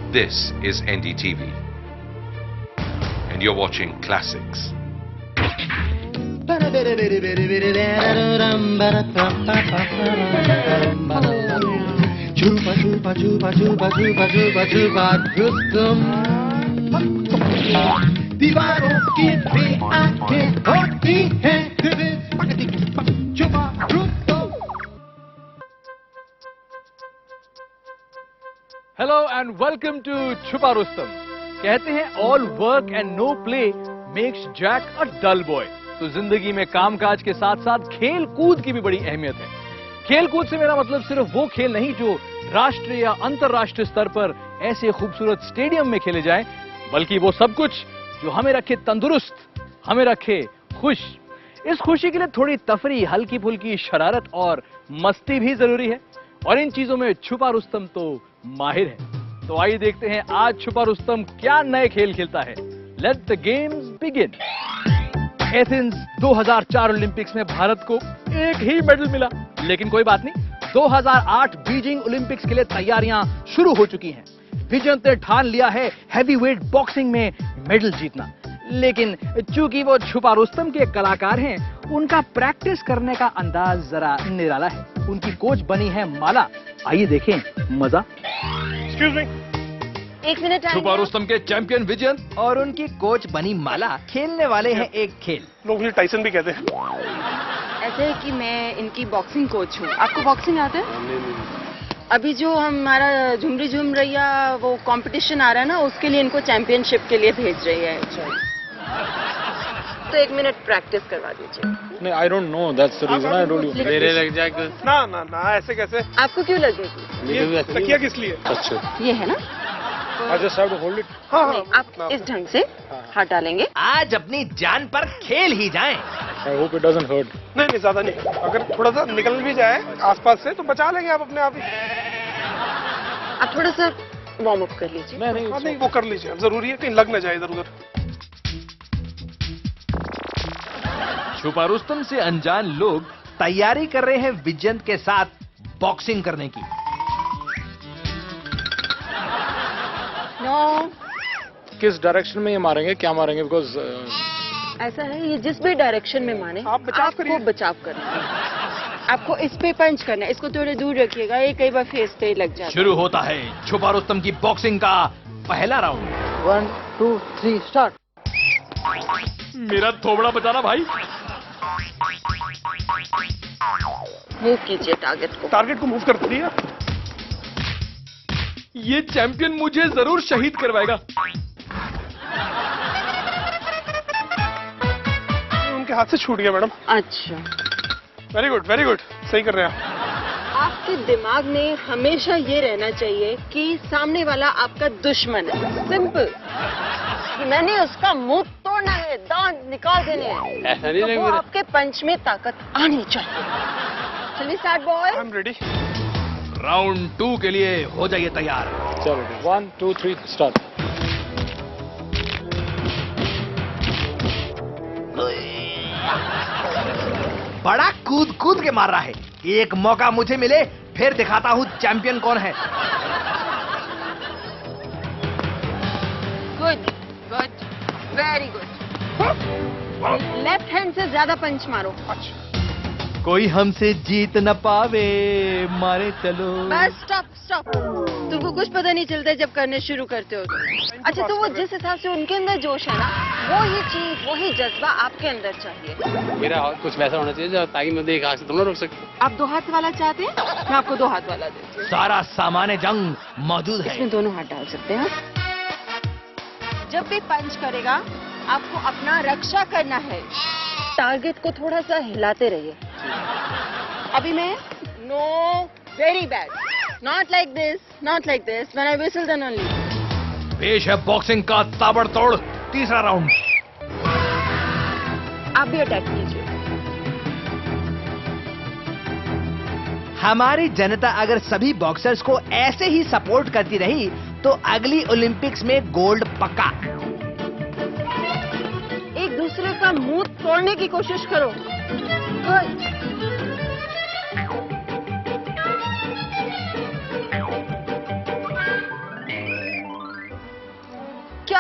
This is NDTV, and you're watching Classics. दीवारों की भी आंखें होती हैं Chhupa Rustam. Hello and welcome to Chhupa Rustam. कहते हैं all work and no play makes Jack a dull boy. तो जिंदगी में कामकाज के साथ साथ खेल कूद की भी बड़ी अहमियत है। खेल कूद से मेरा मतलब सिर्फ वो खेल नहीं जो राष्ट्रीय या अंतर्राष्ट्रीय स्तर पर ऐसे खूबसूरत स्टेडियम में खेले जाए, बल्कि वो सब कुछ जो हमें रखे तंदुरुस्त, हमें रखे खुश। इस खुशी के लिए थोड़ी तफरी, हल्की फुल्की शरारत और मस्ती भी जरूरी है, और इन चीजों में छुपा रुस्तम तो माहिर है। तो आइए देखते हैं आज छुपा रुस्तम क्या नए खेल खेलता है। Let the games begin. Athens 2004 Olympics में भारत को एक ही मेडल मिला, लेकिन कोई बात नहीं, 2008 बीजिंग ओलंपिक्स के लिए तैयारियां शुरू हो चुकी हैं। विजयंत ने ठान लिया है हैवीवेट बॉक्सिंग में मेडल जीतना, लेकिन चूंकि वो छुपा रुस्तम के कलाकार हैं, उनका प्रैक्टिस करने का अंदाज जरा निराला है। उनकी कोच बनी है माला। आइए देखें मजा। एक्सक्यूज मी, एक मिनट। छुपा रुस्तम के चैंपियन विजयंत और उनकी कोच बनी माला खेलने वाले हैं एक खेल। लोग मुझे टाइसन भी कहते हैं। ऐसे है कि मैं इनकी बॉक्सिंग कोच हूँ। आपको बॉक्सिंग आता है? अभी जो हमारा झुमरी झुम रैया वो कंपटीशन आ रहा है ना, उसके लिए इनको चैंपियनशिप के लिए भेज रही है। तो एक मिनट प्रैक्टिस करवा दीजिए। नहीं, I don't know. That's the reason I told you. मेरे लग जाएगा। ना ना ना, ऐसे कैसे? आपको क्यों लगेगी? ये तकिया किस लिए? अच्छा। ये है ना? I just have to hold it. हाँ नहीं, आप इस ढंग से हाथ डालेंगे। आज अपनी जान पर खेल ही जाएं। I hope it doesn't hurt. नहीं नहीं, ज्यादा नहीं। अगर थोड़ा सा निकल भी जाए आसपास से तो बचा लेंगे आप अपने आप ही। आप थोड़ा सा वार्म अप कर लीजिए। हाँ नहीं, वो कर लीजिए, जरूरी है कहीं लग न जाए इधर उधर। छुपा रुस्तम से अनजान लोग तैयारी कर रहे हैं विजयंत के साथ बॉक्सिंग करने की। नो, किस डायरेक्शन में ये मारेंगे, क्या मारेंगे? बिकॉज ऐसा है, ये जिस भी डायरेक्शन में माने आप बचाव करिए। आपको बचाव करना है। आपको इस पे पंच करना है। इसको थोड़े दूर रखिएगा, ये कई बार फेस पे लग जाता है। शुरू होता है छुपा रुस्तम की बॉक्सिंग का पहला राउंड। 1 2 3 स्टार्ट। मेरा थोबड़ा बचाना भाई। मूव कीजिए टारगेट को। टारगेट को मूव कर दिया। ये चैंपियन मुझे जरूर शहीद करवाएगा। उनके हाथ से छूट गया मैडम। अच्छा, वेरी गुड वेरी गुड, सही कर रहे हैं आप। आपके दिमाग में हमेशा ये रहना चाहिए कि सामने वाला आपका दुश्मन है। सिंपल। मैंने उसका मुंह तोड़ना है, दांत निकाल देने हैं। ऐसा नहीं तो वो आपके पंच में ताकत आनी चाहिए। चलिए start boy. I am ready. Round 2 के लिए हो जाइए तैयार। चलो 1 2 3 स्टार्ट। बड़ा कूद कूद के मार रहा है। एक मौका मुझे मिले, फिर दिखाता हूँ चैंपियन कौन है। Good good, very good. Left hand से ज्यादा पंच मारो। अच्छा, कोई हमसे जीत न पावे, मारे चलो। Bus stop stop. तुमको कुछ पता नहीं चलता जब करने शुरू करते हो तो। अच्छा, तो वो जिस हिसाब से उनके अंदर जोश है ना, वो ही चीज, वही जज्बा आपके अंदर चाहिए। मेरा हाथ कुछ वैसा होना चाहिए ताकि मैं एक हाथ से दोनों रोक सकूं। आप 2 हाथ वाला चाहते हैं? मैं आपको 2 हाथ वाला देती हूँ। सारा सामान जंग मौजूद है। इसमें दोनों हाथ डाल सकते हैं। जब भी पंच करेगा आपको अपना रक्षा करना है। टारगेट को थोड़ा सा हिलाते रहिए। अभी मैं no, very bad, not like this, not like this, when I whistle then only. पेश है बॉक्सिंग का ताबड़तोड़ तीसरा राउंड। आप भी अटैक कीजिए। हमारी जनता अगर सभी बॉक्सर्स को ऐसे ही सपोर्ट करती रही तो अगली ओलंपिक्स में गोल्ड पक्का। एक दूसरे का मुंह तोड़ने की कोशिश करो। गुड।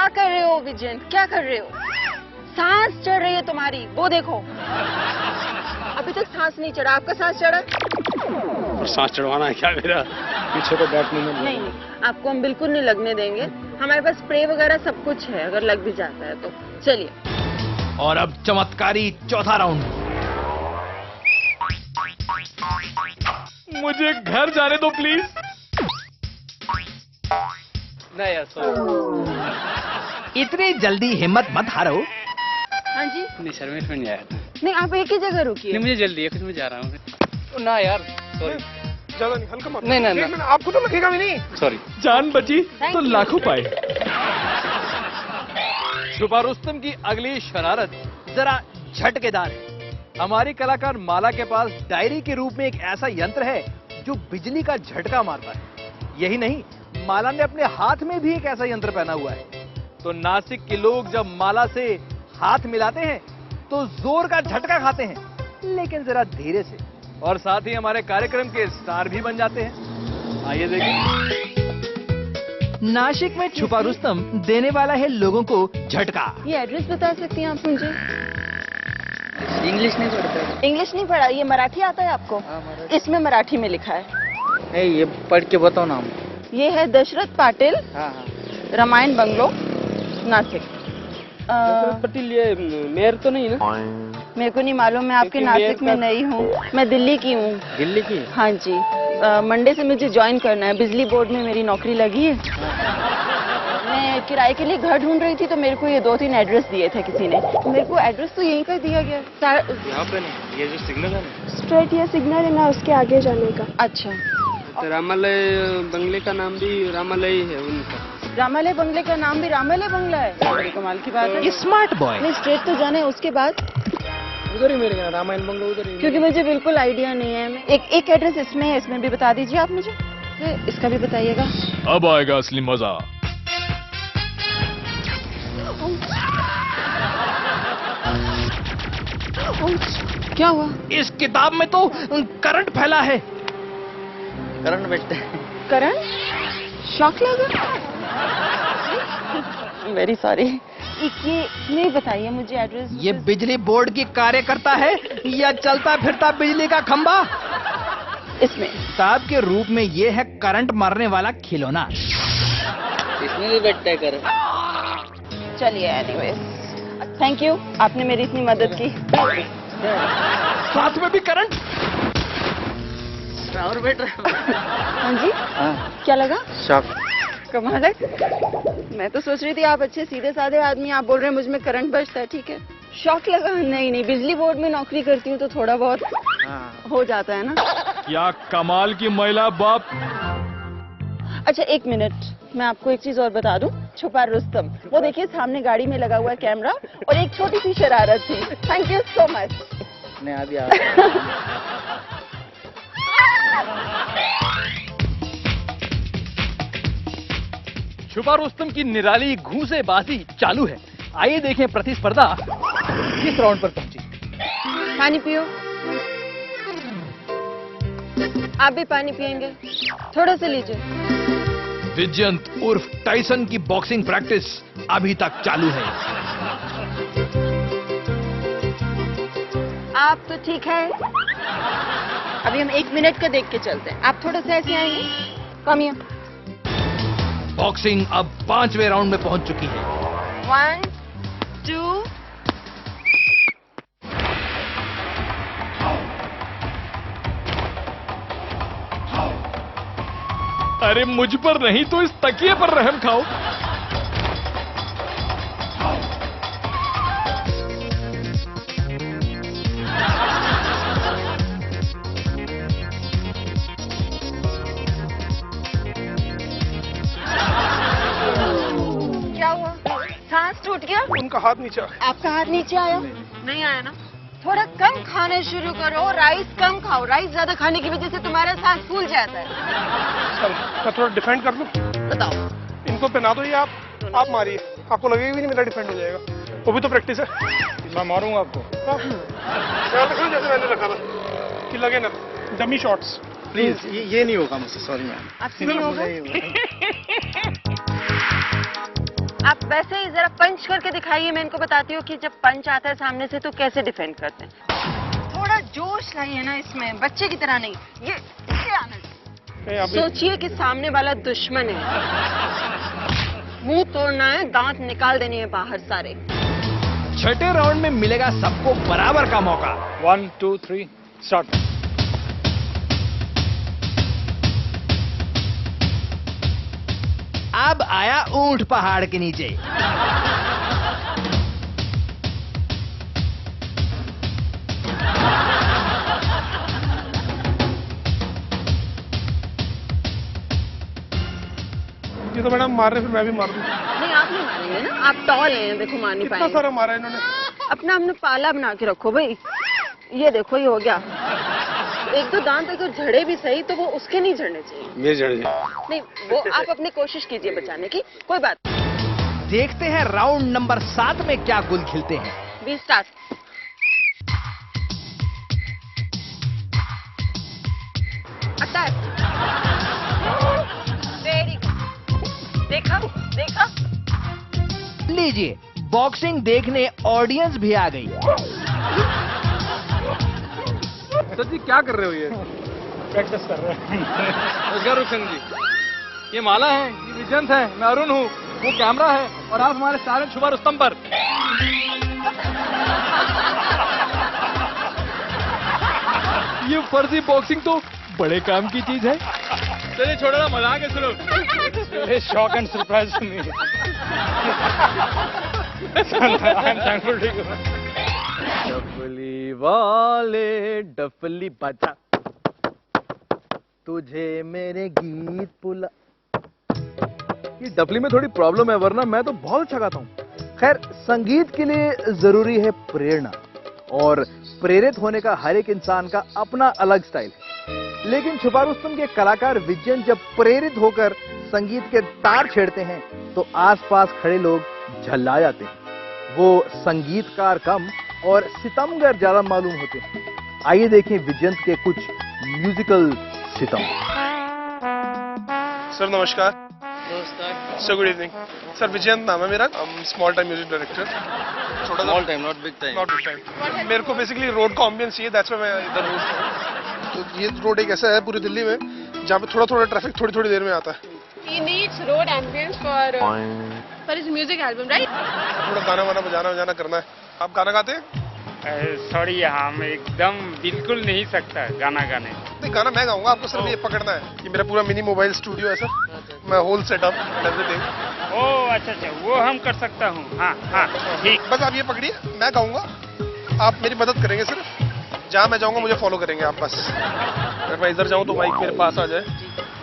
क्या कर रहे हो विजयन, क्या कर रहे हो? सांस चढ़ रही है तुम्हारी, वो देखो। अभी तक सांस नहीं चढ़ा, आपका सांस चढ़ा? और सांस चढ़वाना है क्या मेरा? पीछे को बैक मूवमेंट नहीं नहीं, आपको हम बिल्कुल नहीं लगने देंगे। हमारे पास स्प्रे वगैरह सब कुछ है, अगर लग भी जाता है तो। चलिए। और अब चमत्कारी चौथा राउंड। मुझे घर जाने दो प्लीज। नहीं यार, सॉरी। इतनी जल्दी हिम्मत मत हारो। हाँ जी। नहीं सर, मैं इसमें नहीं आया था। नहीं, आप एक ही जगह रुकिए। नहीं, मुझे जल्दी है, कुछ मैं जा रहा हूँ। ना यार, सॉरी। ज्यादा नहीं, हल्का मारो। नहीं, नहीं, एक नहीं। मिनट, आपको तो लगेगा भी नहीं। सॉरी। जान बची Thank तो you. लाखों पाए। छुपा रुस्तम की अगली शरारत जरा झटकेदार है। हमारी कलाकार माला के पास डायरी के रूप में एक ऐसा यंत्र है जो बिजली का झटका मारता है। यही नहीं, माला ने अपने हाथ में भी एक ऐसा यंत्र पहना हुआ है। तो नासिक के लोग जब माला से हाथ मिलाते हैं तो जोर का झटका खाते हैं, लेकिन जरा धीरे से, और साथ ही हमारे कार्यक्रम के स्टार भी बन जाते हैं। आइए देखें। नासिक में छुपा रुस्तम देने वाला है लोगों को झटका। ये एड्रेस बता सकती हैं आप मुझे? इंग्लिश नहीं पढ़ता। इंग्लिश नहीं पढ़ा, ये मराठी आता है आपको? इसमें मराठी में लिखा है। नहीं, ये पढ़ के बताओ नाम। ये है दशरथ पाटिल, हाँ हाँ। रामायण बंगलो, नासिक। पटेल, ये मेयर तो नहीं ना? मेरे को नहीं मालूम, मैं आपके क्योंकि नासिक में मेयर नहीं हूँ, मैं दिल्ली की हूँ। दिल्ली की? हाँ जी। मंडे से मुझे ज्वाइन करना है, बिजली बोर्ड में मेरी नौकरी लगी है। मैं किराए के लिए घर ढूंढ रही थी तो मेरे को ये 2-3 एड्रेस दिए थे किसी ने। मेरे को एड्रेस तो यहीं का दिया गया। यहाँ पे नहीं, ये जो सिग्नल है ना, स्ट्रेट ये सिग्नल है ना, उसके आगे जाने का। अच्छा, तो रामालय बंगले का नाम भी रामालय ही है उनका। रामालय बंगले का नाम भी रामालय बंगला है? बड़ी कमाल की बात है। Smart boy. नहीं, स्ट्रेट तो जाना है, उसके बाद? उधर ही मेरे यहाँ रामायण बंगलो उधर ही। क्योंकि मुझे बिल्कुल आइडिया नहीं है। एक एड्रेस इसमें है, इसमें भी बता दीजिए आप मुझे। इसका भी बताइएगा। अब आएगा असली मजा। क्या हुआ? इस किताब में तो करंट फैला है। करंट बैठते हैं। करण, शॉक लगा? Very sorry. ये बताइए मुझे एड्रेस। ये बिजली बोर्ड की कार्यकर्ता है या चलता फिरता बिजली का खंभा? इसमें किताब के रूप में ये है करंट मारने वाला खिलौना। इसमें भी बैठता है करंट। चलिए, एनीवेज थैंक यू, आपने मेरी इतनी मदद की। साथ में भी करंट। और बैठ रहा है। हाँ जी, हाँ, क्या लगा? शॉक। कमाल है। मैं तो सोच रही थी आप अच्छे सीधे साधे आदमी, आप बोल रहे हैं मुझ में करंट बजता है। ठीक है, शॉक लगा? नहीं नहीं, बिजली बोर्ड में नौकरी करती हूँ तो थोड़ा बहुत हो जाता है ना। क्या कमाल की महिला बाप। अच्छा, 1 मिनट, मैं आपको एक चीज और बता दूं। छुपा रुस्तम, वो देखिए सामने गाड़ी में लगा हुआ है कैमरा, और एक छोटी सी शरारत थी। Thank you so much. नहीं, अभी आ छुपा रुस्तम की निराली घूंसेबाजी चालू है। आइए देखें प्रतिस्पर्धा किस राउंड पर पहुंची। पानी पियो। आप भी पानी पियेंगे? थोड़ा सा लीजिए। विजयंत उर्फ टाइसन की बॉक्सिंग प्रैक्टिस अभी तक चालू है। आप तो ठीक है। अभी हम 1 मिनट का देख के चलते हैं। आप थोड़ा सा ऐसे आएंगे? Come here. बॉक्सिंग अब 5वें राउंड में पहुंच चुकी है। 1 2 अरे मुझ पर नहीं तो इस तकिए पर रहम खाओ। क्या हुआ? सांस टूट गया? उनका हाथ नीचे। आपका हाथ नीचे आया? नहीं आया ना? थोड़ा कम खाने शुरू करो, राइस कम खाओ। राइस ज्यादा खाने की वजह से तुम्हारा सांस फूल जाता है। चल, मैं थोड़ा डिफेंड कर लूं। बताओ। इनको पहना दो ये आप मारिए, आपको लगेगा भी नहीं मेरा डिफेंड हो जाएगा। वो भी तो प्रैक्टिस है। मैं मारूंगा आपको। ख्याल रखना जैसे मैंने रखा था कि लगे ना। डमी शॉट्स प्लीज, ये नहीं होगा मुझसे, सॉरी मैम। आपसे नहीं होगा? आप वैसे ही जरा पंच करके दिखाइए, मैं इनको बताती हूँ कि जब पंच आता है सामने से तो कैसे डिफेंड करते हैं। थोड़ा जोश लाइए ना इसमें, बच्चे की तरह नहीं। ये आना चाहिए। सोचिए कि सामने वाला दुश्मन है, मुंह तोड़ना है, दांत निकाल देने हैं बाहर सारे। छठे राउंड में मिलेगा सबको बराबर का मौका। 1 2 3 स्टार्ट। अब आया ऊंट पहाड़ के नीचे। ये तो मैडम मार रहे, फिर मैं भी मार दूं। नहीं, आप नहीं मारेंगे ना, आप टॉल हैं, देखो मार नहीं कितना पाएंगे। सारा मारा इन्होंने। अपना हमने पाला बना के रखो भाई। ये देखो, ये हो गया। एक तो दांत अगर झड़े भी सही तो वो उसके नहीं झड़ने चाहिए। मेरे झड़ गए। नहीं, वो आप अपनी कोशिश कीजिए बचाने की, कोई बात। देखते हैं राउंड नंबर 7 में क्या गुल खिलते हैं। 20 स्टार्ट। अटैक। Very good. देखा देखा। लीजिए, बॉक्सिंग देखने ऑडियंस भी आ गई। सर जी क्या कर रहे हो ये? प्रैक्टिस कर रहे हैं। नमस्कार रुशन जी, ये माला है, ये विजयंत है, मैं अरुण हूँ, वो कैमरा है और आप हमारे सारे छुपा रुस्तम पर। ये फर्जी बॉक्सिंग तो बड़े काम की चीज है। चलिए छोड़ो ना, मजाक है, सुनो। Shock and surprise to me. I am thankful to you. डफली वाले डफली बजा, तुझे मेरे गीत पुला। ये डफली में थोड़ी प्रॉब्लम है, वरना मैं तो बहुत अच्छा गाता हूँ। खैर, संगीत के लिए जरूरी है प्रेरणा, और प्रेरित होने का हर एक इंसान का अपना अलग स्टाइल है। लेकिन छुपा रुस्तम के कलाकार विजयन जब प्रेरित होकर संगीत के तार छेड़ते हैं तो आसपास खड़े लोग झल्ला जाते हैं। वो संगीतकार कम और सितमगर ज्यादा मालूम होते हैं। आइए देखें विजयंत के कुछ म्यूजिकल सितम। सर नमस्कार। Sir good evening. Sir Vijayant नाम है मेरा, स्मॉल टाइम म्यूजिक डायरेक्टर। छोटा small time, not big time. Not big time. मेरे को बेसिकली रोड का एम्बियंस चाहिए, दैट्स व्हाई मैं इधर हूँ। तो ये रोड एक ऐसा है पूरी दिल्ली में जहाँ पे थोड़ा थोड़ा ट्रैफिक थोड़ी थोड़ी देर में आता है। He needs road ambience for his music album, right? थोड़ा गाना वाना बजाना करना है। आप गाना गाते हैं? सॉरी, हम एकदम बिल्कुल नहीं सकता गाना गाने। नहीं, गाना मैं गाऊंगा, आपको सिर्फ ये पकड़ना है। ये मेरा पूरा मिनी मोबाइल स्टूडियो है सर, मैं होल सेटअप एवरीथिंग। ओह अच्छा, वो हम कर सकता हूँ। हाँ ठीक। बस आप ये पकड़िए, मैं गाऊंगा, आप मेरी मदद करेंगे सिर्फ। जहाँ मैं जाऊंगा मुझे फॉलो करेंगे आप बस। अगर मैं इधर जाऊँ तो माइक मेरे पास आ जाए,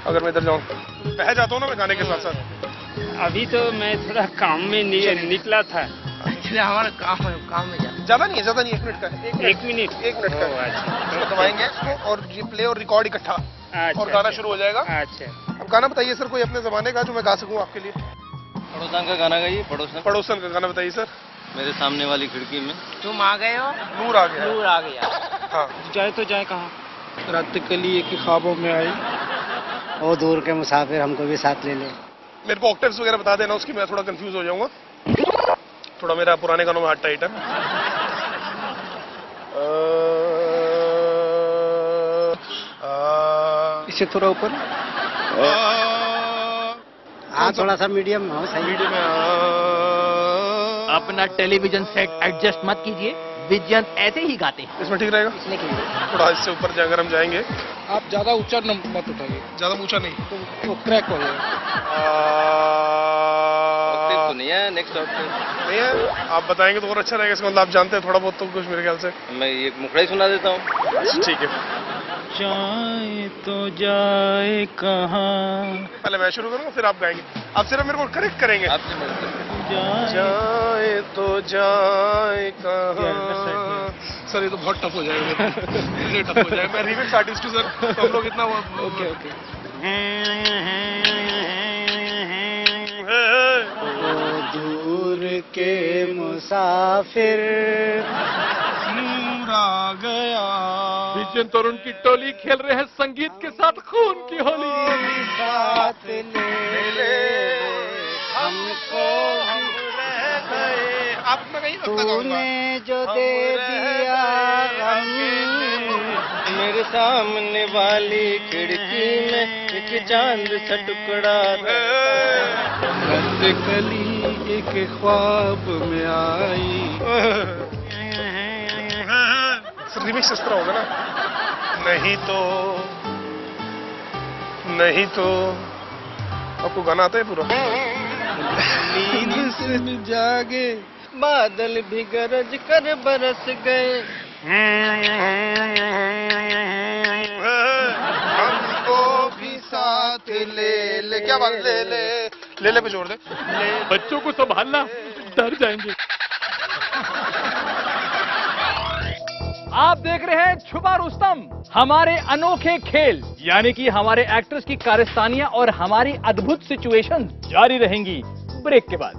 अगर मैं इधर जाऊँ बह जाता हूँ ना मैं गाने के साथ साथ। अभी तो मैं थोड़ा काम में निकला था। एक्चुअली हमारा काम में ज्यादा नहीं है, 1 मिनट का है। 1 मिनट का। इसको दबाएंगे इसको, और ये प्ले और रिकॉर्ड इकट्ठा, और गाना शुरू हो जाएगा। अच्छा, अब गाना बताइए सर, कोई अपने जमाने का जो मैं गा सकूं आपके लिए। पड़ोसन का गाना गाइए। पड़ोसन का गाना बताइए सर। मेरे सामने वाली खिड़की में तुम आ गए हो, नूर आ गया। नूर आ गया। हाँ। जाए तो जाए कहाँ? रात के लिए कि ख्वाबों में आई, ओ दूर के मुसाफिर हमको भी साथ ले ले। मेरे को ऑक्टेव्स वगैरह बता देना उसकी, मैं थोड़ा कंफ्यूज हो जाऊंगा। थोड़ा मेरा पुराने गानों में हाथ टाइट है। इससे थोड़ा ऊपर। हाँ, थोड़ा सा मीडियम हो, सही। मीडियम में। अपना टेलीविजन सेट एडजस्ट मत कीजिए, विजयंत ऐसे ही गाते हैं। इसमें ठीक रहेगा। थोड़ा इससे ऊपर अगर हम जाएंगे। आप ज्यादा ऊंचा मत उठाइए, ज्यादा ऊंचा नहीं तो क्रैक हो जाएगा। तो नहीं है, नेक्स्ट ऑक्टेव नहीं है, आप बताएंगे तो और अच्छा रहेगा। इसका मतलब आप जानते हैं थोड़ा बहुत तो कुछ मेरे ख्याल से। मैं ये मुखड़ा ही सुना देता हूँ। ठीक है, जाए तो जाए कहाँ? पहले मैं शुरू करूंगा फिर आप गाएंगे। आप सिर्फ मेरे को करेक्ट करेंगे। जाए तो जाए कहाँ। सर ये तो बहुत टफ हो जाएगा। टफ हो जाएगा। मैं रीमिक्स आर्टिस्ट हूँ सर, तो हम लोग इतना ओके। दूर के मुसाफिर नूर आ गया। विजयंत और उनकी टोली खेल रहे हैं संगीत के साथ खून की होली। साथ ले हमको आप अपना कहीं तूने जो दे दिया गम, मेरे सामने वाली खिड़की में एक चांद सा टुकड़ा कली एक ख्वाब में आई। रिमिक्स इस तरह होगा ना, नहीं तो आपको गाना आता है पूरा? नींद से जागे बादल भी गरज कर बरस गए, हमको भी साथ ले। क्या बात, ले पे जोड़ दे। बच्चों को संभालना, डर जाएंगे। आप देख रहे हैं छुपा रुस्तम, हमारे अनोखे खेल, यानी कि हमारे एक्टर्स की कारस्तानियां और हमारी अद्भुत सिचुएशन जारी रहेंगी ब्रेक के बाद।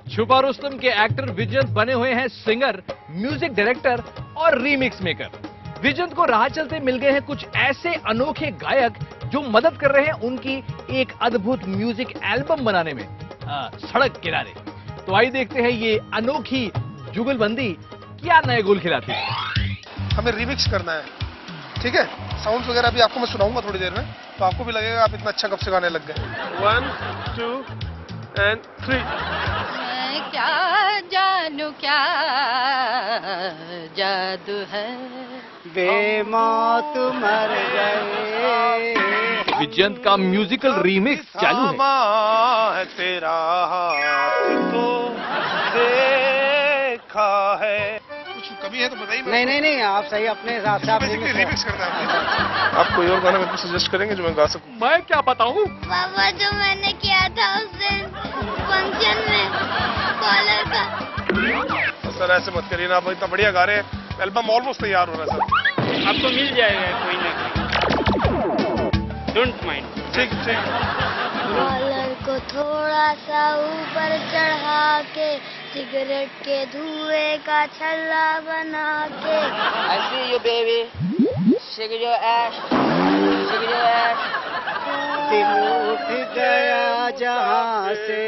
छुपा रुस्तम के एक्टर विजयंत बने हुए हैं सिंगर, म्यूजिक डायरेक्टर और रीमिक्स मेकर। विजयंत को राह चलते मिल गए हैं कुछ ऐसे अनोखे गायक जो मदद कर रहे हैं उनकी एक अद्भुत म्यूजिक एल्बम बनाने में सड़क किनारे। तो आइए देखते हैं ये अनोखी जुगलबंदी क्या नए गोल खिलाती है। हमें रिमिक्स करना है, ठीक है? साउंड्स वगैरह भी आपको मैं सुनाऊंगा थोड़ी देर में, तो आपको भी लगेगा आप इतना अच्छा कब से गाने लग गए। 1 2 and 3। मैं क्या जानू क्या जादू है, बेमौत मर गए। विजयंत का म्यूजिकल रीमिक्स चालू है। तेरा हाथ तो देखा है, कुछ कमी है तो बताइए। नहीं, आप सही अपने हिसाब से आप रिमिक्स करना है। आप कोई और गाना मेरे को सजेस्ट करेंगे जो मैं गा सकूं? मैं क्या बताऊं? बाबा जो मैंने किया था उस दिन फंक्शन में कॉलर का। सर ऐसे मत करिए ना, आप इतना बढ़िया गा रहे हैं, एल्बम ऑलमोस्ट तैयार हो रहा है सर। आपको मिल जाएगा कोई ना कोई, डोंट माइंड। ठीक। कॉलर को थोड़ा सा ऊपर चढ़ा के सिगरेट के धुएं का छल्ला बना के। I see you baby, shake your ass, shake your ass। दिल उठ गया जहां से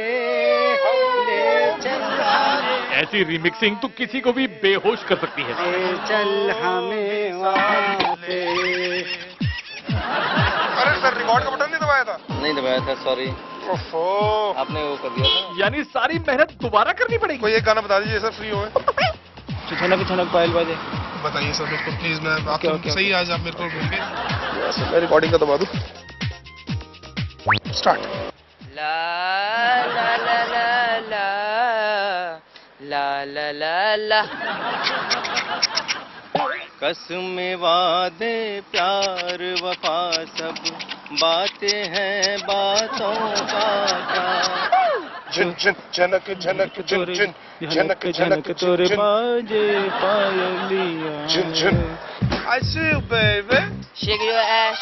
ले चल हमें, ऐसी रिमिक्सिंग तो किसी को भी बेहोश कर सकती है। ले चल हमें वहां से। अरे सर रिकॉर्ड का बटन नहीं दबाया था? नहीं दबाया था, सॉरी। ओफो, आपने वो कर दिया था। यानी सारी मेहनत दोबारा करनी पड़ेगी। कोई एक गाना बता दीजिए सर, फ्री हो। छनक पायल बाजे। बताइए सर मेरे को प्लीज, मैं आपको सही आज आप मेरे को बोलिए। मैं रिकॉर्डिंग का दबा दूं। स्टार्ट। ला ला ला ला ला ला ला ला। कसमें वादे प्यार वफा सब बातें हैं बातों का क्या। झन झन झनक झनक झन झन झनक झनक तोरे बाजे पायलिया। झन झन। I see you baby, Shake your ass,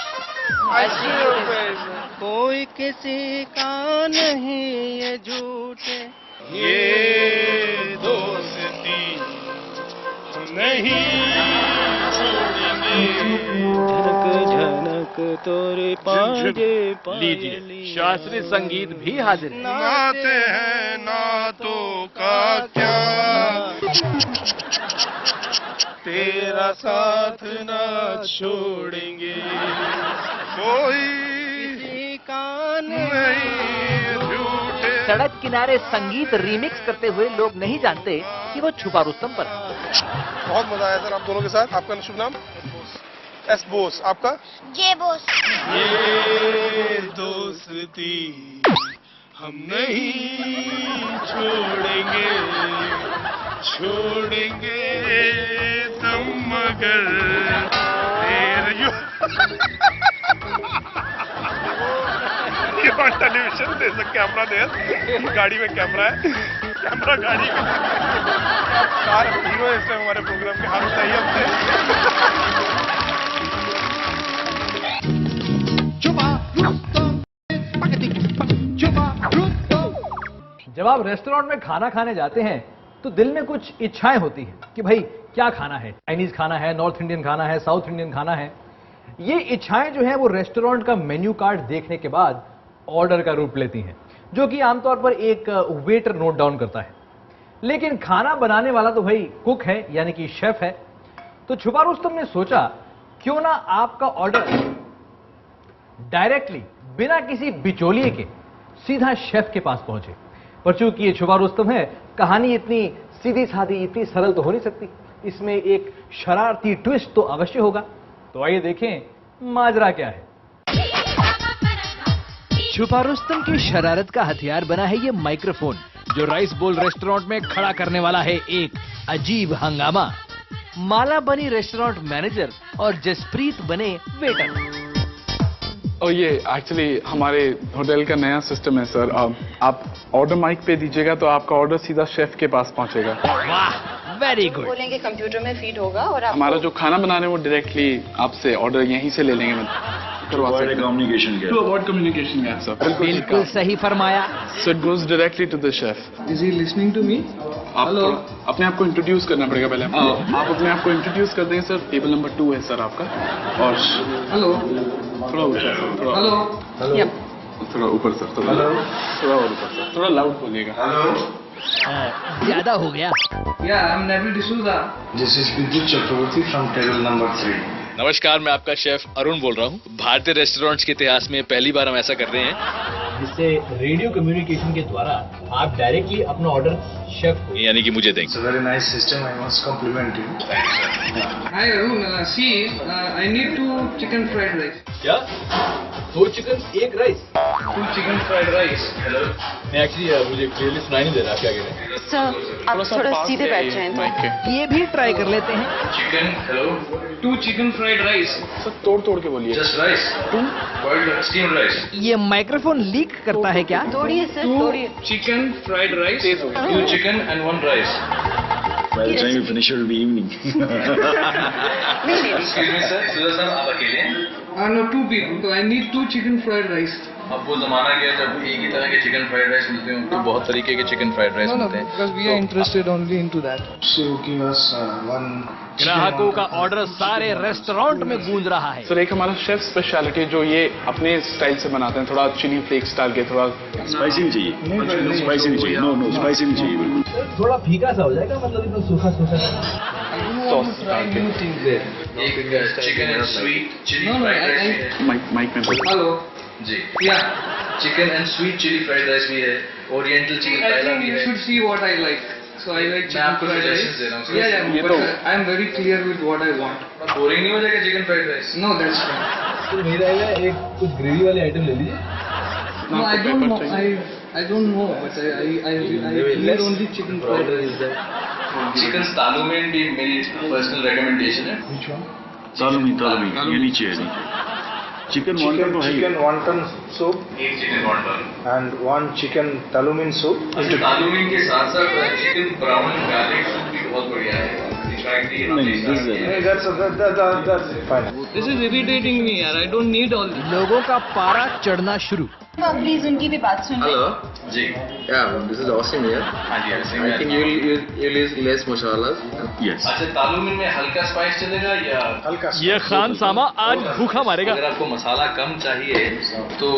I see you baby। कोई किसी का नहीं ये झूठे, ये दोस्ती नहीं छोड़ेंगे। झनक झनक तोरे पाजे लीजिए, शास्त्रीय संगीत भी हाजिर है। नाते हैं नातों का क्या, तेरा साथ ना छोड़ेंगे, कोई किसी का नहीं झूठे। सड़क किनारे संगीत रीमिक्स करते हुए लोग नहीं जानते कि वो छुपा रुस्तम पर है। बहुत मजा आया सर आप दोनों के साथ। आपका शुभ नाम? एस बोस। आपका? जे बोस। ये दोस्ती हम नहीं छोड़ेंगे, छोड़ेंगे तुम मगर टेलीविजन दे सकते, कैमरा दे, गाड़ी में कैमरा है, कैमरा गाड़ी में। कार हीरो है इसमें हमारे प्रोग्राम के, हाथ चाहिए हमसे। जब आप रेस्टोरेंट में खाना खाने जाते हैं तो दिल में कुछ इच्छाएं होती हैं कि भाई क्या खाना है, चाइनीज खाना है, नॉर्थ इंडियन खाना है, साउथ इंडियन खाना है। ये इच्छाएं जो है वो रेस्टोरेंट का मेन्यू कार्ड देखने के बाद ऑर्डर का रूप लेती हैं, जो कि आमतौर पर एक वेटर नोट डाउन करता है। लेकिन खाना बनाने वाला तो भाई कुक है, यानी कि शेफ है। तो छुपा रुस्तम ने सोचा क्यों ना आपका ऑर्डर डायरेक्टली बिना किसी बिचौलिए के सीधा शेफ के पास पहुंचे। पर चूंकि ये छुपा रुस्तम है, कहानी इतनी सीधी सादी, इतनी सरल तो हो नहीं सकती। इसमें एक शरारती ट्विस्ट तो अवश्य होगा। तो आइए देखें माजरा क्या है। छुपा रुस्तम की शरारत का हथियार बना है ये माइक्रोफोन, जो राइस बोल रेस्टोरेंट में खड़ा करने वाला है एक अजीब हंगामा। माला बनी रेस्टोरेंट मैनेजर और जसप्रीत बने वेटर। और ये एक्चुअली हमारे होटल का नया सिस्टम है सर। आप ऑर्डर माइक पे दीजिएगा तो आपका ऑर्डर सीधा शेफ के पास पहुंचेगा। वाह, वेरी गुड। बोलेंगे कंप्यूटर में फीड होगा और हमारा जो खाना बनाने वो डायरेक्टली आपसे ऑर्डर यहीं से ले लेंगे। Communication to avoid communication gap sir. बिल्कुल सही फरमाया। So it goes directly to the chef. Is he listening to me? Hello, अपने आप को इंट्रोड्यूस करना पड़ेगा पहले। आप अपने आप को इंट्रोड्यूस कर देंगे सर। टेबल नंबर 2 है सर आपका। और हेलो, थोड़ा ऊपर, हेलो, थोड़ा ऊपर सर, थोड़ा और ऊपर सर, थोड़ा लाउड बोलिएगा। ज्यादा हो गया। या I am Neville D'Souza. This is विद्युत चक्रवर्ती फ्रॉम टेबल नंबर 3। नमस्कार, मैं आपका शेफ अरुण बोल रहा हूँ। भारतीय रेस्टोरेंट्स के इतिहास में पहली बार हम ऐसा कर रहे हैं, जिससे रेडियो कम्युनिकेशन के द्वारा आप डायरेक्टली अपना ऑर्डर शेफ को, यानी कि मुझे देंगे। It's a very nice system, I must compliment you. Hi Arun, see I need 2 chicken fried rice. क्या 2 chicken 1 rice? 2 chicken fried rice. Hello, मैं एक्चुअली मुझे क्लियरली सुनाई नहीं दे रहा, क्या कह रहे हैं? सर आप थोड़ा सीधे बैठ जाएं। ये भी ट्राई कर लेते हैं। Chicken, hello, 2 chicken fried rice. Sir तोड़ के बोलिए। Just rice, 2 boiled steam rice. ये माइक्रोफोन लीक करता है क्या? तोड़िए सर, 2 तोड़िए। Chicken fried rice. 2 chicken and 1 rice. By the time you finish, it will be evening. Excuse me sir, सुधा साहब आप अकेले हैं? No, 2 people. So I need 2 chicken fried rice. अब वो जमाना गया जब एक ही तरह के चिकन फ्राइड राइस मिलते हैं, तो बहुत तरीके के चिकन फ्राइड राइस मिलते हैं। Because we are interested only into that. So give us 1 ग्राहकों का ऑर्डर सारे रेस्टोरेंट में गूंज रहा है। सर एक हमारा शेफ स्पेशलिटी जो ये अपने स्टाइल से बनाते हैं, थोड़ा चिली फ्लेक्स डाल के, थोड़ा स्पाइसी नहीं चाहिए, स्पाइसी नहीं चाहिए, नो स्पाइसी नहीं चाहिए बिल्कुल। थोड़ा फीका सा हो जाएगा, मतलब एकदम सूखा सॉस डाल के। एक chicken and sweet chilli fried rice. Mike में बोलो। Hello. जी, Yeah. Chicken and sweet chilli fried rice भी है, oriental chicken I fried think भी you है। should see what I like. So I like मैं chicken आपको fried rice. suggestions दे रहा हूँ, sir। Yeah, ये but तो- I am very clear with what I want. Boring नहीं हो जाएगा chicken fried rice? No, that's fine. तो मेरा एक कुछ ग्रेवी वाले आइटम ले लीजिए। No, I don't know. I don't know, but I need only chicken fried rice. Chicken talumein भी मेरी पर्सनल रिकमेंडेशन है। Which one? तालूमी ये नीचे है नीचे। चिकन वॉन्टन तो है। चिकन वॉन्टन सूप, एक chicken wonton and 1 chicken talumein soup. Talumein के साथ साथ चिकन ब्राउन गार्लिक सूप भी बहुत बढ़िया है। This is irritating me, yaar. I don't need all this. लोगों का पारा चढ़ना शुरू। तो प्लीज उनकी भी बात सुनिए। Hello. जी, Yeah, this is Asim here. हाँ जी, ऐसे I think you'll use less masalas. Yes. अच्छा, तालूमिन में हल्का स्पाइस चलेगा या हल्का? ये खान सामा आज भूखा मारेगा। अगर आपको मसाला कम चाहिए तो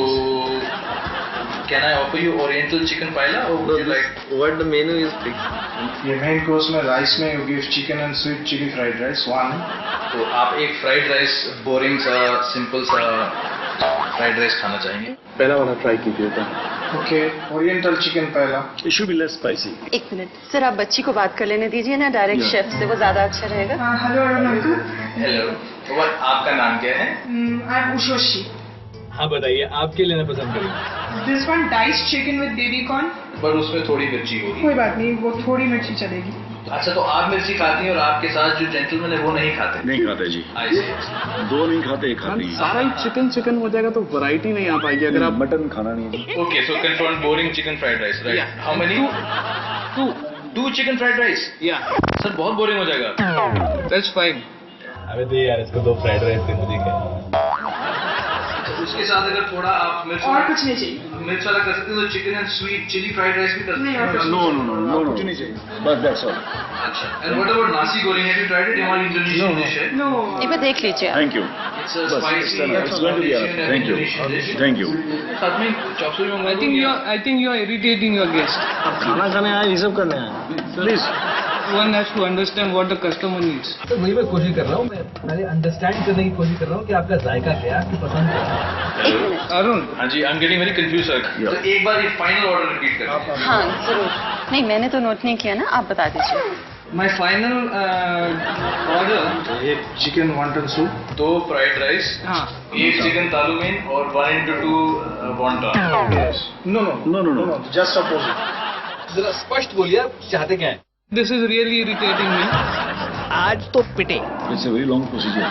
can I offer you oriental chicken paella और No, would you like? what the menu is fixed. ये मेन कोर्स में राइस में you give chicken and sweet chilli fried rice 1। तो आप एक फ्राइड राइस बोरिंग सा सिंपल सा fried rice खाना चाहेंगे? पहला वाला ट्राई कीजिए था। ओके, ओरिएंटल चिकन पहला। It should be less spicy. एक मिनट सर, आप बच्ची को बात कर लेने दीजिए ना डायरेक्ट शेफ से, वो ज्यादा अच्छा रहेगा। Hello uncle. हेलो, आपका नाम क्या है? I am Ushoshi. हाँ बताइए, आप क्या लेना पसंद करेंगे? This one diced chicken with baby corn. पर उसमें थोड़ी मिर्ची होगी। कोई बात नहीं, वो थोड़ी मिर्ची चलेगी। अच्छा, तो आप मिर्ची खाती हैं और आपके साथ जो जेंटलमैन है वो नहीं खाते? नहीं खाते जी। दो नहीं खाते, एक खाते हैं। सारा ही चिकन हो जाएगा तो वैरायटी नहीं आ पाएगी अगर आप मटन खाना नहीं है। Okay, so confirm boring chicken fried rice, right? How many? 2 chicken fried rice. या सर बहुत बोरिंग हो जाएगा। That's fine. अबे दे यार इसको 2 फ्राइड राइस दे, मुझे क्या। उसके साथ अगर थोड़ा आप मिर्च और कुछ नहीं चाहिए। मिर्च वाला कर सकते हो तो chicken and sweet chilli fried rice भी कर सकते नहीं, और हैं। कुछ No, no, no, no, no. कुछ नहीं चाहिए। But that's all. अच्छा, and what about nasi goreng? Have you tried it? हमारी इंडोनेशियन डिश है। नो एक बार देख लीजिए। Thank you. It's a Bas, spicy it's going to be all right. Indonesian and Thank you. Indonesian dish. Thank you. साथ में chop सुई मंगा I think you are irritating your guest. खाना खाने आए रिजर्व करने आए please. One has to understand what the customer needs. तो वही मैं कोशिश कर रहा हूँ, मैं पहले अंडरस्टैंड करने की कोशिश कर रहा हूँ कि आपका जायका क्या है, आपकी पसंद क्या है। अरुण, हाँ जी, I am getting very confuse sir. तो एक बार ये फाइनल ऑर्डर रिपीट करें। हाँ जरूर। नहीं मैंने तो नोट नहीं किया ना, आप बता दीजिए। my final order. एक chicken wonton soup, 2 fried rice, हाँ। 1 चिकन तालुमेन और 1x2 wonton. No no no no no just opposite. जरा स्पष्ट बोलिए आप चाहते क्या हैं? This is really irritating me. आज तो पिटे। It's a very long procedure.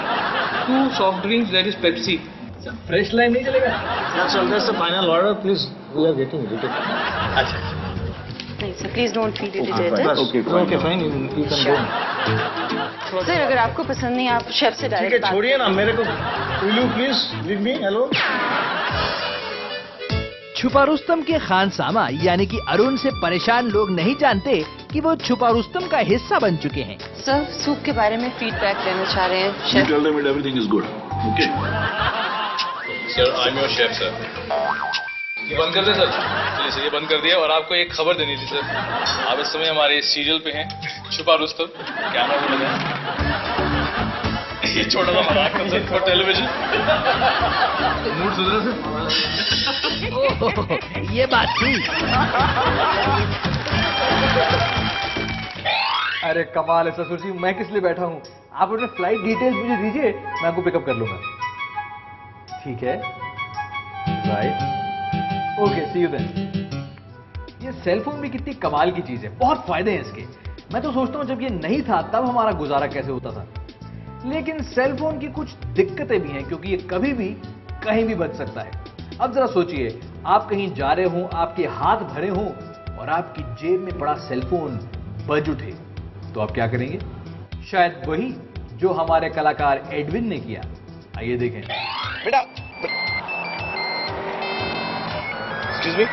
2 soft drinks, that is Pepsi. Fresh line नहीं चलेगा? That's all. That's the final order. Please, we are getting irritated. अच्छा। नहीं sir please don't feel irritated. Okay, fine. You can go. Sir अगर आपको पसंद नहीं आप chef से ठीक है, डायरेक्ट बात छोड़िए ना मेरे को। Will you please leave me? Hello. छुपा रुस्तम के खानसामा यानी कि अरुण से परेशान लोग नहीं जानते कि वो छुपा रुस्तम का हिस्सा बन चुके हैं। सर सूप के बारे में फीडबैक लेना चाह रहे हैं You chef. tell them that everything is good. Okay. Sir I am your chef sir. ये बंद कर दे सर। चलिए सर ये बंद कर दिया और आपको एक खबर देनी थी सर। आप इस समय हमारे सीरियल पे हैं छुपा रुस्तम। कैमरा भी लगा है। ये छोटा सा मजाक कर सकते हो टेलीविजन। मूड सुधरा सर? ये बात थी। अरे कमाल है ससुर जी, मैं किस लिए बैठा हूँ? आप अपने फ्लाइट डिटेल्स मुझे दीजिए, मैं आपको पिकअप कर लूंगा। ठीक है, right, okay, see you then. ये सेल फोन भी कितनी कमाल की चीज है, बहुत फायदे हैं इसके। मैं तो सोचता हूँ जब ये नहीं था तब हमारा गुजारा कैसे होता था। लेकिन सेल फोन की कुछ दिक्कतें भी हैं क्योंकि ये कभी भी कहीं भी बज सकता है। अब जरा सोचिए, आप कहीं जा रहे हो, आपके हाथ भरे हों और आपकी जेब में पड़ा सेलफोन बज उठे, तो आप क्या करेंगे? शायद वही जो हमारे कलाकार एडविन ने किया। आइए देखें। बेटा, एक्सक्यूज मी,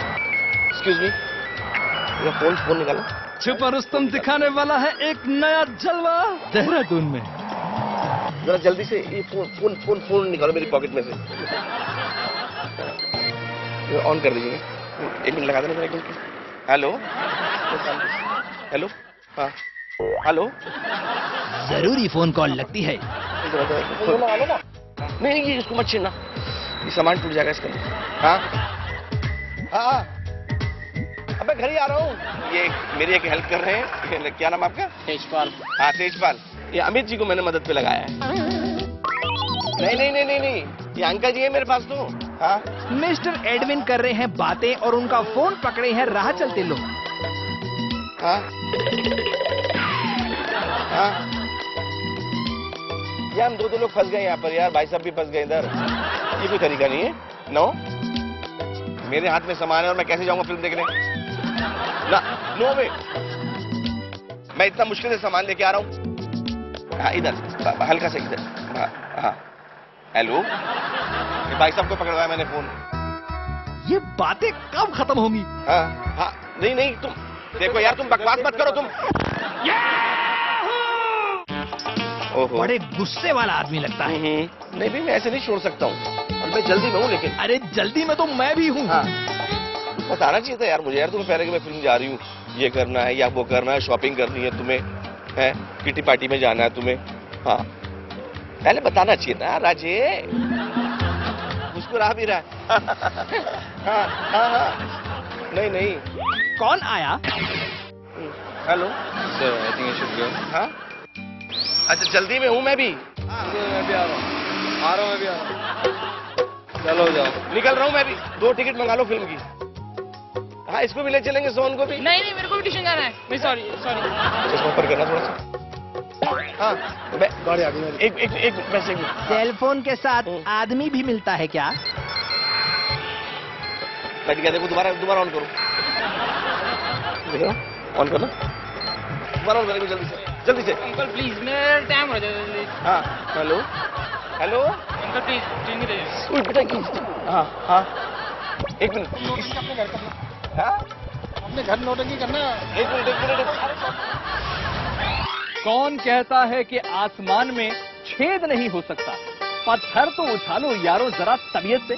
मेरा फोन निकालो। छुपा रुस्तम दिखाने वाला है एक नया जलवा देहरादून में। जरा जल्दी से ये फोन निकालो मेरी पॉकेट में से। ऑन कर दीजिए, 1 मिनट लगा देना मेरा, 1 मिनट। हेलो हेलो, हाँ हेलो। जरूरी फोन कॉल लगती है। लगा लो ना। नहीं ये इसको मत छीनना, ये सामान टूट जाएगा इसका। हाँ हाँ, अब मैं घर ही आ रहा हूँ। ये मेरी एक हेल्प कर रहे हैं, क्या नाम आपका? तेजपाल। हाँ तेजपाल, ये अमित जी को मैंने मदद पे लगाया है। नहीं, ये अंकल जी है मेरे पास तो। हाँ मिस्टर एडविन कर रहे हैं बातें और उनका फोन पकड़े हैं राह चलते लोग। हाँ हाँ, ये हम दो लोग फंस गए यहाँ पर यार, भाई साहब भी फंस गए इधर। ये कोई तरीका नहीं है। नो, मेरे हाथ में सामान है और मैं कैसे जाऊंगा फिल्म देखने? ना, नो वे, मैं इतना मुश्किल से सामान लेके आ रहा हूँ। हाँ इधर, हल्का से इधर। हाँ हेलो, भाई साहब को पकड़वाया मैंने फोन। ये बातें कब खत्म होंगी? हाँ, नहीं तुम देखो यार, तुम बकवास मत करो तुम। ओहो, बड़े गुस्से वाला आदमी लगता है। नहीं भी मैं ऐसे नहीं छोड़ सकता हूँ, और मैं जल्दी में हूँ। लेकिन अरे जल्दी में तो मैं भी हूँ। हाँ, बताना चाहिए था यार मुझे यार, तुम्हें पहले कि मैं फिल्म जा रही हूँ, ये करना है या वो करना है, शॉपिंग करनी है तुम्हें, है किटी पार्टी में जाना है तुम्हें। हाँ पहले बताना चाहिए था राजे। मुस्कुरा भी रहा है। हाँ, नहीं। कौन आया? Hello sir, I think I should go. हाँ अच्छा, जल्दी में हूँ मैं भी। मैं भी आ रहा हूँ, मैं भी आ रहा हूँ। चलो जाओ, निकल रहा हूँ मैं भी। 2 टिकट मंगा लो फिल्म की। हाँ इसको भी ले चलेंगे, सोन को भी। नहीं मेरे को भी ट्यूशन जाना है। मैं सॉरी। इसको ऊपर करना थोड़ा सा। हाँ गाड़ी आ गई। एक वैसे भी सेलफोन के साथ आदमी भी मिलता है क्या? बैठ गया, देखो दोबारा ऑन करो, देखो ऑन करना, दोबारा ऑन करेंगे जल्दी से। अंकल प्लीज, मेरा टाइम हो जाएगा। हाँ हेलो, हाँ हाँ, एक मिनट, इससे अपने घर का, हाँ? अपने घर नौटंकी करना। एक मिनट। कौन कहता है कि आसमान में छेद नहीं हो सकता? पत्थर तो उछालो यारो जरा तबीयत से।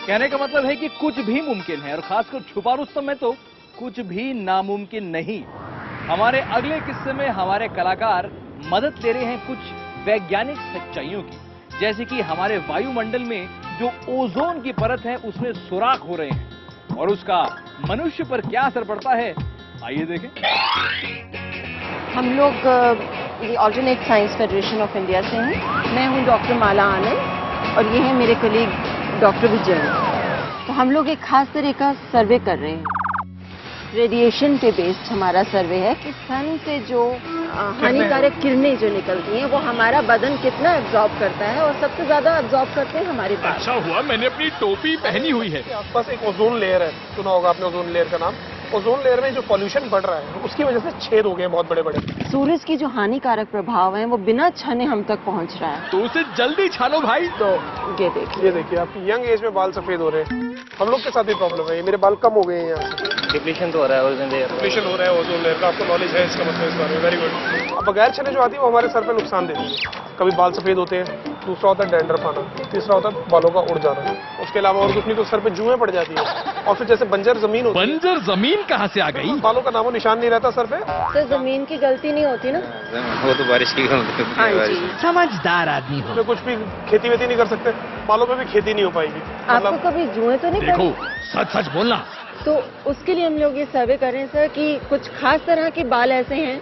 कहने का मतलब है कि कुछ भी मुमकिन है, और खासकर छुपा रुस्तम में तो कुछ भी नामुमकिन नहीं। हमारे अगले किस्से में हमारे कलाकार मदद ले रहे हैं कुछ वैज्ञानिक सच्चाइयों की, जैसे कि हमारे वायुमंडल में जो ओजोन की परत है उसमें सुराख हो रहे हैं, और उसका मनुष्य पर क्या असर पड़ता है, आइए देखें। हम लोग ये alternate science federation of India से हैं। मैं हूं डॉक्टर माला आनंद और ये है मेरे कलीग डॉक्टर विजय। तो हम लोग एक खास तरह का सर्वे कर रहे हैं। रेडिएशन पे बेस्ड हमारा सर्वे है कि सन से जो हानिकारक किरणें जो निकलती हैं वो हमारा बदन कितना एब्जॉर्ब करता है, और सबसे ज्यादा एब्जॉर्ब करते हैं हमारे बाल। अच्छा हुआ मैंने अपनी टोपी पहनी हुई है। आसपास एक ओजोन लेयर है, सुना होगा आपने ओजोन लेयर का नाम। ओजोन लेयर में जो पॉल्यूशन बढ़ रहा है उसकी वजह से छेद हो गए बहुत बड़े बड़े। सूरज की जो हानिकारक प्रभाव है वो बिना छाने हम तक पहुंच रहा है। तो उसे जल्दी छालो भाई। तो ये देखिए आपकी यंग एज में बाल सफेद हो रहे हैं। हम लोग के साथ भी प्रॉब्लम है, ये मेरे बाल कम हो गए हैं यहाँ से। डिप्लीशन तो हो रहा है ओजोन लेयर, डिप्लीशन हो रहा है ओजोन लेयर का, आपको नॉलेज है इसका मतलब इस बारे में। Very good. अब बगैर छने जो आती है वो हमारे सर पे नुकसान देती है। कभी बाल सफेद होते हैं, दूसरा होता है डैंड्रफ आना, तीसरा होता है बालों का उड़ जाना। उसके अलावा और कुछ नहीं तो सर पे जुएं पड़ जाती है, और फिर जैसे बंजर जमीन होती है। बंजर जमीन कहाँ से आ गई? बालों का नामो निशान नहीं रहता सर पे। तो जमीन की गलती नहीं होती ना, वो तो बारिश की गलती है। समझदार आदमी हो। कुछ भी खेती वेती नहीं कर सकते, बालों पे भी खेती नहीं हो पाएगी। आपको कभी जुएं तो नहीं देखो सच सच बोलना। तो उसके लिए हम लोग ये सर्वे कर रहे हैं सर कि कुछ खास तरह के बाल ऐसे हैं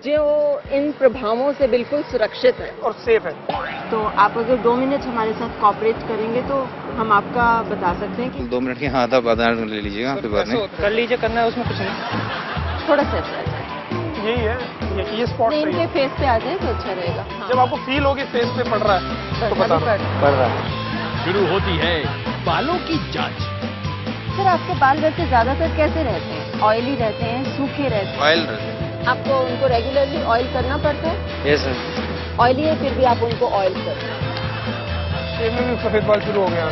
जो इन प्रभावों से बिल्कुल सुरक्षित है और सेफ है। तो आप अगर 2 मिनट हमारे साथ कोऑपरेट करेंगे तो हम आपका बता सकते हैं कि 2 मिनट के हाथ आप आधा ले लीजिएगा, फिर बाद में कर लीजिए, करना है उसमें कुछ नहीं। थोड़ा सा अच्छा है। यही है, ये स्पॉट नहीं, इनके फेस पे आ जाए तो अच्छा रहेगा। जब आपको फील होगी फेस पे पड़ रहा है तो बताना। पड़ रहा है। शुरू होती है बालों की जांच। सर आपके बाल वैसे ज्यादातर कैसे रहते हैं? ऑयली रहते हैं, सूखे रहते हैं? ऑयल रहते हैं। आपको उनको रेगुलरली ऑयल करना पड़ता है? Yes sir. ऑयली है फिर भी आप उनको ऑयल करते हैं? शेव में भी सफेद बाल शुरू हो गया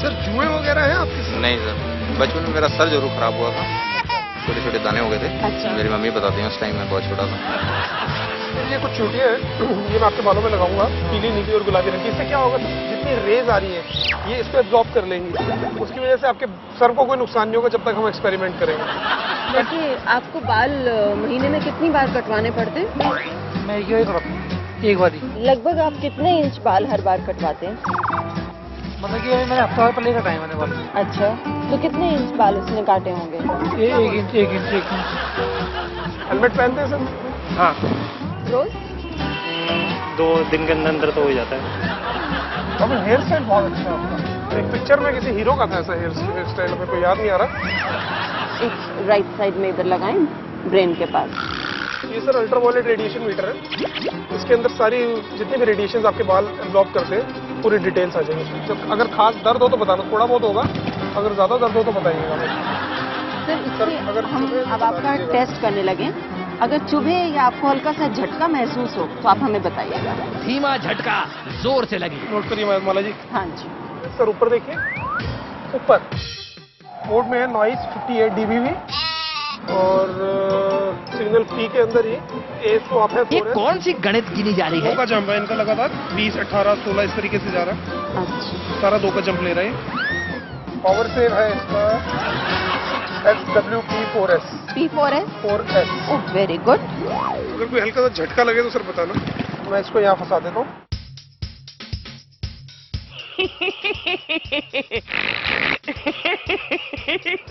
सर। जुएं वगैरह हैं आपके? नहीं सर, बचपन में मेरा सर जरूर खराब हुआ था, छोटे छोटे दाने हो गए थे। अच्छा। मेरी मम्मी बताती हैं उस टाइम में बहुत छोटा था। ये कुछ चूटियां हैं, ये मैं आपके बालों में लगाऊंगा, पीली नीली और गुलाबी रंग की। इससे क्या होगा, जितनी रेज आ रही है ये इसको एब्जॉर्ब कर लेंगी, उसकी वजह से आपके सर को कोई नुकसान नहीं होगा जब तक हम एक्सपेरिमेंट करेंगे। वैसे आपको बाल महीने में कितनी बार कटवाने पड़ते हैं? मैं एक बार ही। लगभग आप कितने इंच बाल हर बार कटवाते हैं? मतलब कि मैंने हफ्ता भर पहले कटाए मैंने बाल। अच्छा, तो कितने इंच बाल उसने काटे होंगे? 1 इंच। हेलमेट पहनते हैं सर? हाँ, रोज 2 दिन के अंदर तो हो जाता है। अब हेयर स्टाइल बहुत अच्छा है आपका। एक पिक्चर में किसी हीरो का था ऐसा हेयर स्टाइल, मेरे को याद नहीं आ रहा। एक राइट साइड में इधर लगाएं, ब्रेन के पास। ये सर अल्ट्रावायलेट रेडिएशन मीटर है, इसके अंदर सारी जितनी भी रेडिएशन आपके बाल एब्जॉर्ब करते हैं पूरी डिटेल्स आ जाएंगी। तो अगर खास दर्द हो तो बताना, थोड़ा बहुत होगा, अगर ज्यादा दर्द हो तो बताइएगा। सर अगर हम अब आपका टेस्ट करने लगे, अगर चुभे या आपको हल्का सा झटका महसूस हो तो आप हमें बताइएगा। धीमा झटका जोर से लगी। नोट करिए माला जी। हाँ जी सर, ऊपर देखिए, ऊपर मोड में है नॉइस 58 dBV और सिग्नल पी के अंदर ही ए स्वैप है। ये कौन सी गणित गिनी जा रही है? 2 का जंप है इनका लगातार, 20, 18, 16 इस तरीके से जा रहा है। अच्छा, सारा 2 का जंप ले रहा है। पावर सेव है इसका XWP4S। P4S? Oh very good. अगर कोई हल्का सा झटका लगे तो सर बताना, मैं इसको यहाँ फंसा देता हूँ।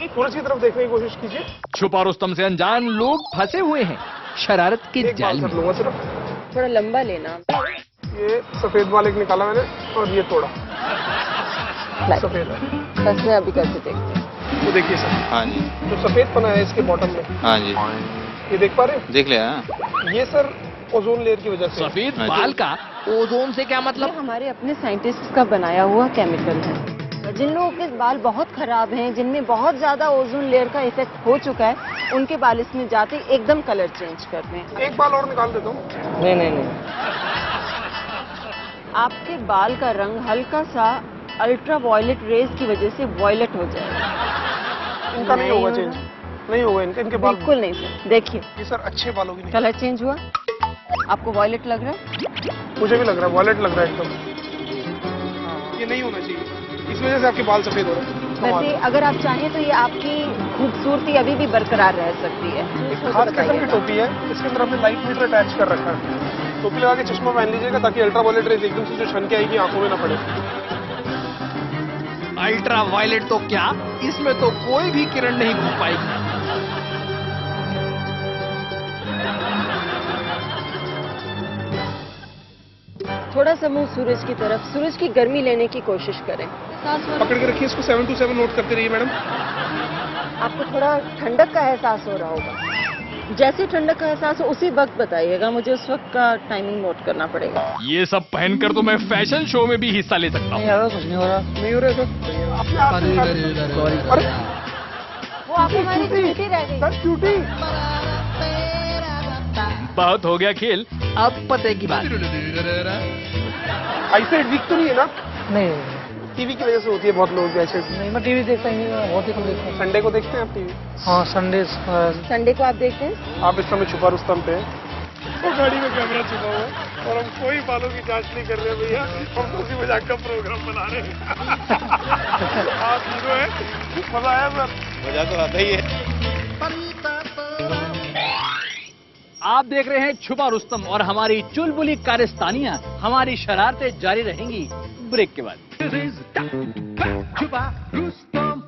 सूरज की तरफ देखने की कोशिश कीजिए। छुपा रुस्तम से अनजान लोग फंसे हुए हैं शरारत के जाल में। लूंगा सिर्फ, थोड़ा लंबा लेना। ये सफेद बाल एक निकाला मैंने और ये तोड़ा सफेद है। बस मैं अभी करके देखते हैं। वो देखिए सर। हाँ जी। जो सफेद पना है इसके बॉटम में। हाँ जी। ये देख पा रहे हैं? देख लिया। ये सर ओजोन लेयर की वजह से। सफेद बाल का ओजोन से क्या मतलब? हमारे अपने साइंटिस्ट का बनाया हुआ केमिकल है। जिन लोगों के बाल बहुत खराब हैं, जिनमें बहुत ज्यादा ओजोन लेयर का इफेक्ट हो चुका है, उनके बाल इसमें जाते एकदम कलर चेंज करते हैं। एक बाल और निकाल देता हूँ। नहीं। आपके बाल का रंग हल्का सा अल्ट्रा वायलेट रेज की वजह से वायलेट हो जाएगा। इनका नहीं होगा चेंज, नहीं होगा इनके बाल बिल्कुल नहीं सर। देखिए ये सर अच्छे बालों की नहीं। कलर चेंज हुआ, आपको वायलेट लग रहा है? मुझे भी लग रहा है वायलेट लग रहा है एकदम। ये नहीं होना चाहिए, इस वजह से आपके बाल सफेद हो रहे हैं। वैसे अगर आप चाहें तो ये आपकी खूबसूरती अभी भी बरकरार रह सकती है। एक खास किस्म की टोपी है, इसके अंदर हमने लाइट मीटर अटैच कर रखा है। टोपी लगा के चश्मा पहन लीजिएगा ताकि अल्ट्रा वायलेट रेज एकदम से जो छन के आएगी आंखों में ना पड़े। अल्ट्रा वायलेट तो क्या, इसमें तो कोई भी किरण नहीं घुस पाएगी। थोड़ा सा मुंह सूरज की तरफ, सूरज की गर्मी लेने की कोशिश करें। पकड़ के रखिए इसको, 7 to 7 नोट करते रहिए मैडम। आपको थोड़ा ठंडक का एहसास हो रहा होगा। जैसे ठंडक का एहसास हो उसी वक्त बताइएगा, मुझे उस वक्त का टाइमिंग नोट करना पड़ेगा। ये सब पहनकर तो मैं फैशन शो में भी हिस्सा ले सकता हूँ। नहीं हो रहा सर। वो आप हमारी ड्यूटी रह गई। बहुत हो गया खेल, अब पते की बात। आईसाइट वीक तो नहीं है ना? नहीं, टीवी की वजह से होती है बहुत लोगों की आईसाइट। नहीं मैं टीवी देखता ही नहीं, बहुत ही कम देखता हूँ। संडे को देखते हैं आप टीवी? हाँ संडे को आप देखते हैं? आप इस समय छुपा रुस्तम पे वो गाड़ी में कैमरा छुपा हुआ है और हम कोई बालों की जांच नहीं कर रहे भैया, हम तो उसी मजाक का प्रोग्राम बना रहे हैं। आप हीरो हैं, मजा आया सर? मजा तो आता ही है। आप देख रहे हैं छुपा रुस्तम और हमारी चुलबुली कारस्तानियां, हमारी शरारतें जारी रहेंगी ब्रेक के बाद। छुपा रुस्तम,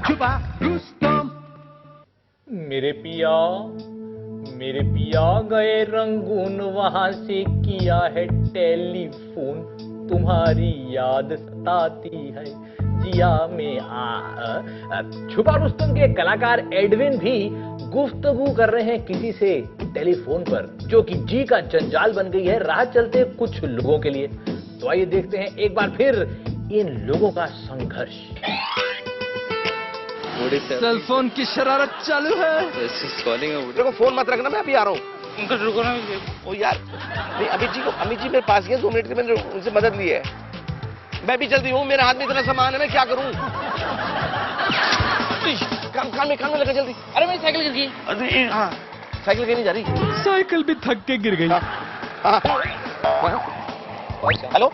छुपा रुस्तम। मेरे पिया गए रंगून, वहां से किया है टेलीफोन, तुम्हारी याद सताती है जिया में छुपा रुस्तम के कलाकार एडविन भी गुफ्तगू कर रहे हैं किसी से टेलीफोन पर, जो कि जी का जंजाल बन गई है राह चलते कुछ लोगों के लिए। तो आइए देखते हैं एक बार फिर इन लोगों का संघर्ष। सेलफोन की शरारत चालू है। देखो फोन मत रखना, मैं अभी आ रहा हूँ। उनको रुको ना। ओ यार, अमित जी मेरे पास गए 2 मिनट के, मैंने उनसे मदद ली है। मैं भी जल्दी हूँ, मेरे हाथ में इतना सामान है, मैं क्या करूँ? कान में लगा जल्दी। अरे मेरी साइकिल गिर गई। अरे हाँ, साइकिल कहीं नहीं जा रही। साइकिल भी थक के गिर गई। हेलो।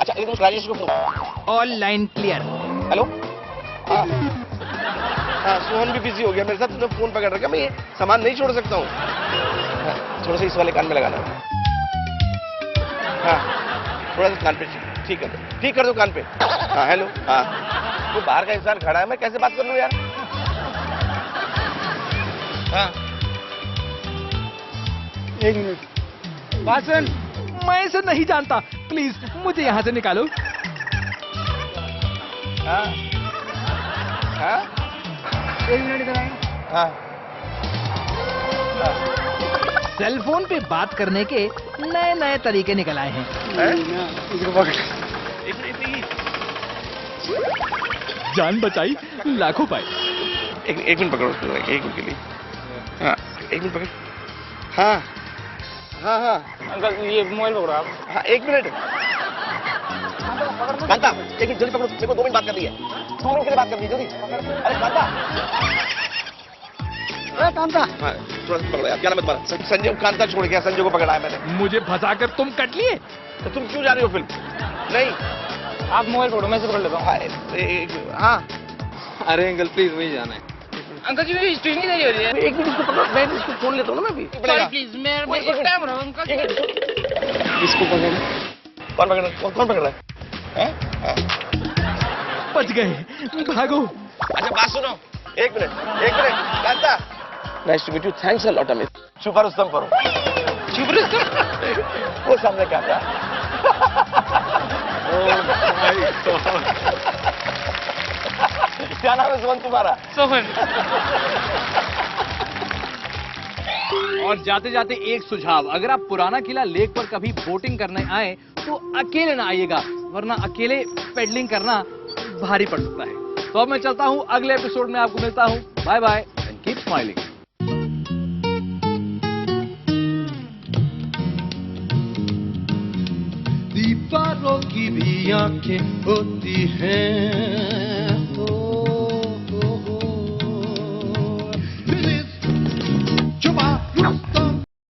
अच्छा एकदम राजेश को phone. All line clear. Hello. हाँ सोहन भी बिजी हो गया मेरे साथ, तुमने फोन पकड़ रखा। मैं ये सामान नहीं छोड़ सकता हूँ। थोड़ा सा इस वाले कान में लगाना। हाँ थोड़ा सा कान पे ठीक कर दो कान पे। हाँ हेलो। हाँ वो बाहर का इंसान खड़ा है, मैं कैसे बात कर लूँ यार? हाँ 1 मिनट। वासन, मैं इसे नहीं जानता, प्लीज मुझे यहाँ से निकालो। हाँ हाँ 1 मिनट इधर आए। हाँ सेलफोन पे बात करने के नए नए तरीके निकल आए हैं। जान बचाई लाखों पाई। एक मिनट पकड़ो, 1 मिनट के लिए। हाँ 1 मिनट पकड़। हाँ हाँ हाँ अंकल ये मोबाइल पकड़ो आप। हाँ 1 मिनट। कांता 1 मिनट जल्दी पकड़ो, मेरे को 2 मिनट बात करनी है। 2 मिनट के लिए बात करनी है जल्दी। अरे कांता। कांता। हाँ थोड़ा सा पकड़ो यार, क्या नाम है तुम्हारा? संजय। कांता छोड़ गया, संजय को पकड़ा है मैंने। मुझे फंसाकर तुम कट लिए। तो तुम क्यों जा रही हो फिल्म? नहीं आप मोबाइल पकड़ो, मैं से पकड़ लेता हूँ। हाँ अरे अंकल प्लीज वही जाना है। अंकल जी मेरी स्टेशन नहीं हो रही है। 1 मिनट इसको पकड़ो, मैं इसको फोन लेता हूँ ना मैं भी। प्लीज मेरे टाइम रहो अंकल। इसको पकड़। कौन पकड़ रहा है? बच गए, भागो। अच्छा बात सुनो, 1 मिनट। Kanta nice to meet you, thanks a lot Amit. Chhupa Rustam करो। छुपा रुस्तम वो सामने क्या था? क्या नाम है सोहन तुम्हारा? सोहन। और जाते जाते एक सुझाव, अगर आप पुराना किला लेक पर कभी बोटिंग करने आए तो अकेले ना आइएगा, वरना अकेले पेडलिंग करना भारी पड़ सकता है। तो अब मैं चलता हूं, अगले एपिसोड में आपको मिलता हूं। Bye bye and keep smiling. की भी आंखें होती हैं